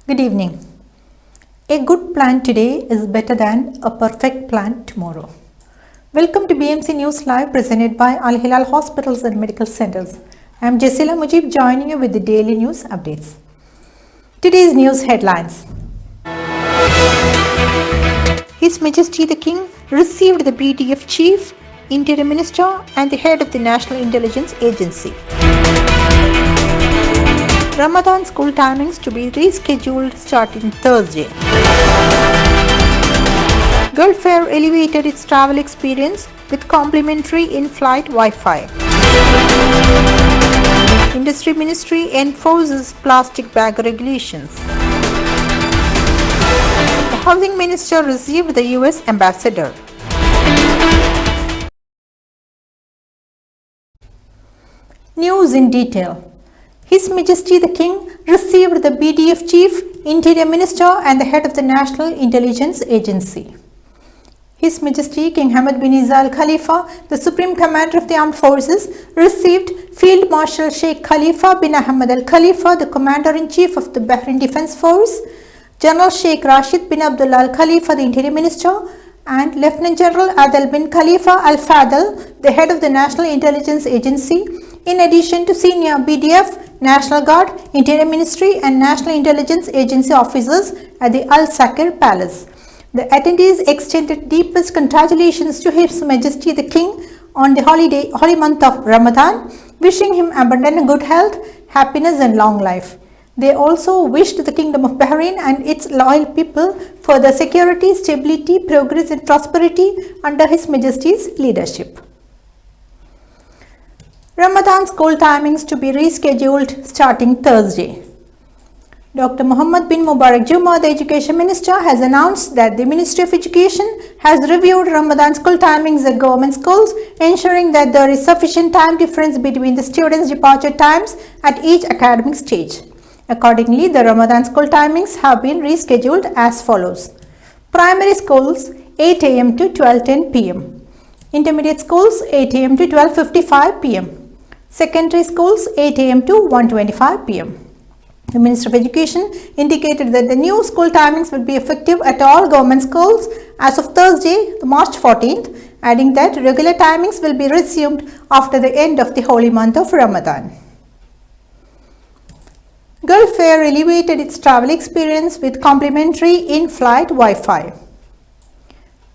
Good evening. A good plan today is better than a perfect plan tomorrow. Welcome to BMC News Live presented by Al Hilal Hospitals and Medical Centers. I am Jasila Mujib joining you with the daily news updates. Today's news headlines. His Majesty the King received the BDF Chief, Interior Minister and the head of the National Intelligence Agency. Ramadan school timings to be rescheduled starting Thursday. Gulf Air elevated its travel experience with complimentary in-flight Wi-Fi. Industry Ministry enforces plastic bag regulations. The Housing Minister received the US Ambassador. News in detail. His Majesty the King received the BDF Chief, Interior Minister and the head of the National Intelligence Agency. His Majesty King Hamad bin Isa Al Khalifa, the Supreme Commander of the Armed Forces, received Field Marshal Sheikh Khalifa bin Ahmed Al Khalifa, the Commander-in-Chief of the Bahrain Defense Force, General Sheikh Rashid bin Abdullah Al Khalifa, the Interior Minister, and Lieutenant General Adel bin Khalifa Al Fadl, the head of the National Intelligence Agency, in addition to senior BDF, National Guard, Interior Ministry and National Intelligence Agency officers at the Al Sakir Palace. The attendees extended deepest congratulations to His Majesty the King on the holy month of Ramadan, wishing him abundant good health, happiness and long life. They also wished the Kingdom of Bahrain and its loyal people for the security, stability, progress and prosperity under His Majesty's leadership. Ramadan school timings to be rescheduled starting Thursday. Dr. Muhammad bin Mubarak Juma, the Education Minister, has announced that the Ministry of Education has reviewed Ramadan school timings at government schools, ensuring that there is sufficient time difference between the students' departure times at each academic stage. Accordingly, the Ramadan school timings have been rescheduled as follows. Primary schools 8 am to 12:10 pm. Intermediate schools 8 am to 12:55 pm. Secondary schools 8 am to 1:25 pm. The Minister of Education indicated that the new school timings will be effective at all government schools as of Thursday, March 14th, adding that regular timings will be resumed after the end of the holy month of Ramadan. Gulf Air elevated its travel experience with complimentary in-flight Wi-Fi.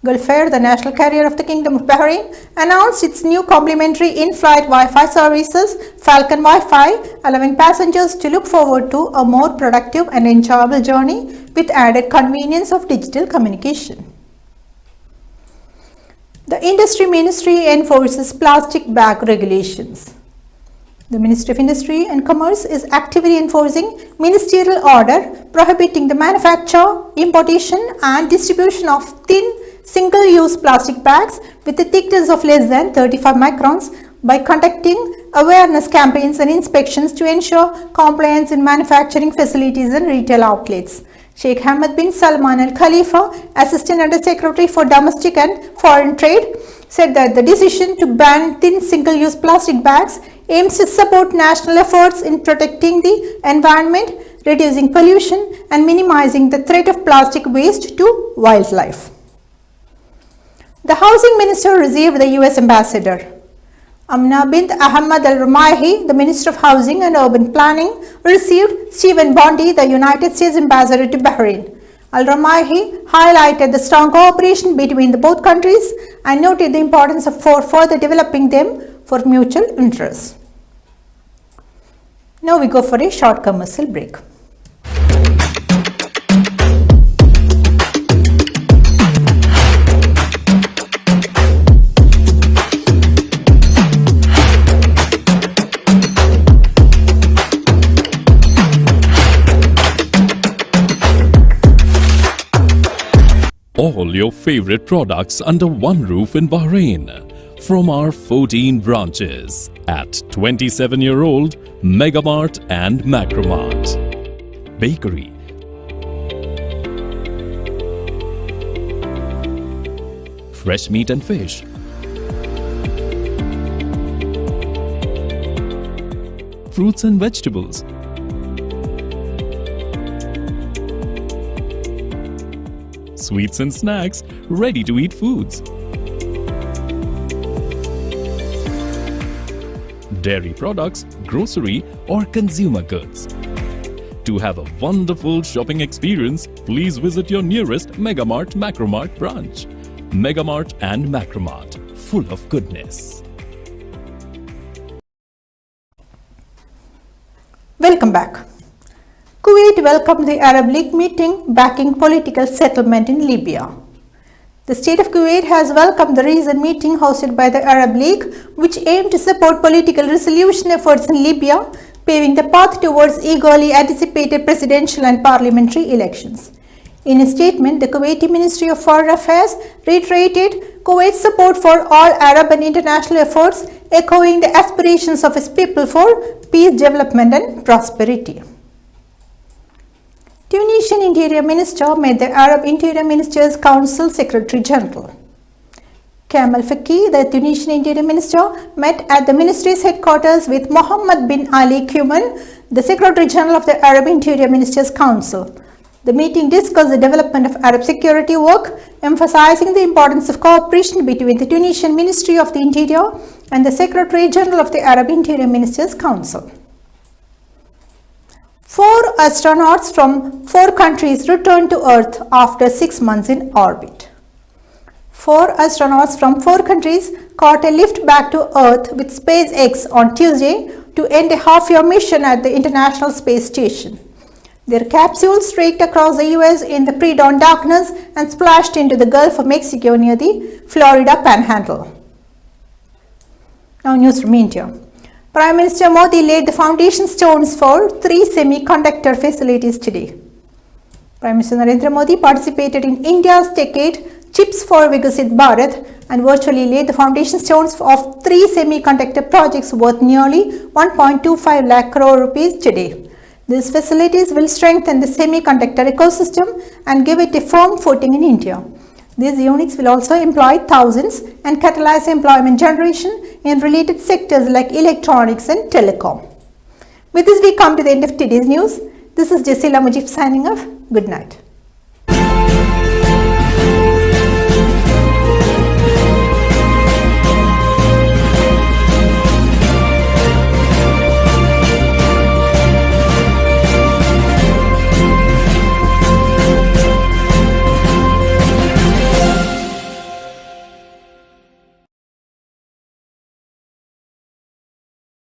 Gulf Air, the national carrier of the Kingdom of Bahrain, announced its new complimentary in-flight Wi-Fi services, Falcon Wi-Fi, allowing passengers to look forward to a more productive and enjoyable journey with added convenience of digital communication. The Industry Ministry enforces plastic bag regulations. The Ministry of Industry and Commerce is actively enforcing ministerial order prohibiting the manufacture, importation and distribution of thin single-use plastic bags with a thickness of less than 35 microns by conducting awareness campaigns and inspections to ensure compliance in manufacturing facilities and retail outlets. Sheikh Hamad bin Salman Al Khalifa, Assistant Under Secretary for Domestic and Foreign Trade, said that the decision to ban thin single-use plastic bags aims to support national efforts in protecting the environment, reducing pollution and minimizing the threat of plastic waste to wildlife. The Housing Minister received the US Ambassador. Amna bint Ahmad Al-Rumaihi, the Minister of Housing and Urban Planning, received Stephen Bondi, the United States Ambassador to Bahrain. Al-Rumaihi highlighted the strong cooperation between the both countries and noted the importance of further developing them for mutual interests. Now we go for a short commercial break. All your favorite products under one roof in Bahrain from our 14 branches at 27-year-old Megamart and Macromart. Bakery, fresh meat and fish, fruits and vegetables, sweets and snacks, ready-to-eat foods, dairy products, grocery or consumer goods. To have a wonderful shopping experience, please visit your nearest Megamart Macromart branch. Megamart and Macromart, full of goodness. Welcome back. Kuwait welcomed the Arab League meeting backing political settlement in Libya. The state of Kuwait has welcomed the recent meeting hosted by the Arab League, which aimed to support political resolution efforts in Libya, paving the path towards eagerly anticipated presidential and parliamentary elections. In a statement, the Kuwaiti Ministry of Foreign Affairs reiterated Kuwait's support for all Arab and international efforts, echoing the aspirations of its people for peace, development and prosperity. Tunisian Interior Minister met the Arab Interior Ministers Council Secretary General. Kamal Faki, the Tunisian Interior Minister, met at the ministry's headquarters with Mohammed bin Ali Kuman, the Secretary General of the Arab Interior Ministers Council. The meeting discussed the development of Arab security work, emphasizing the importance of cooperation between the Tunisian Ministry of the Interior and the Secretary General of the Arab Interior Ministers Council. 4 astronauts from 4 countries returned to Earth after 6 months in orbit. 4 astronauts from 4 countries caught a lift back to Earth with SpaceX on Tuesday to end a half-year mission at the International Space Station. Their capsule streaked across the US in the pre-dawn darkness and splashed into the Gulf of Mexico near the Florida Panhandle. Now news from India. Prime Minister Modi laid the foundation stones for 3 semiconductor facilities today. Prime Minister Narendra Modi participated in India's decade Chips for Vikasit Bharat and virtually laid the foundation stones of 3 semiconductor projects worth nearly 1.25 lakh crore rupees today. These facilities will strengthen the semiconductor ecosystem and give it a firm footing in India. These units will also employ thousands and catalyze employment generation in related sectors like electronics and telecom. With this, we come to the end of today's news. This is Jasila Mujib signing off. Good night.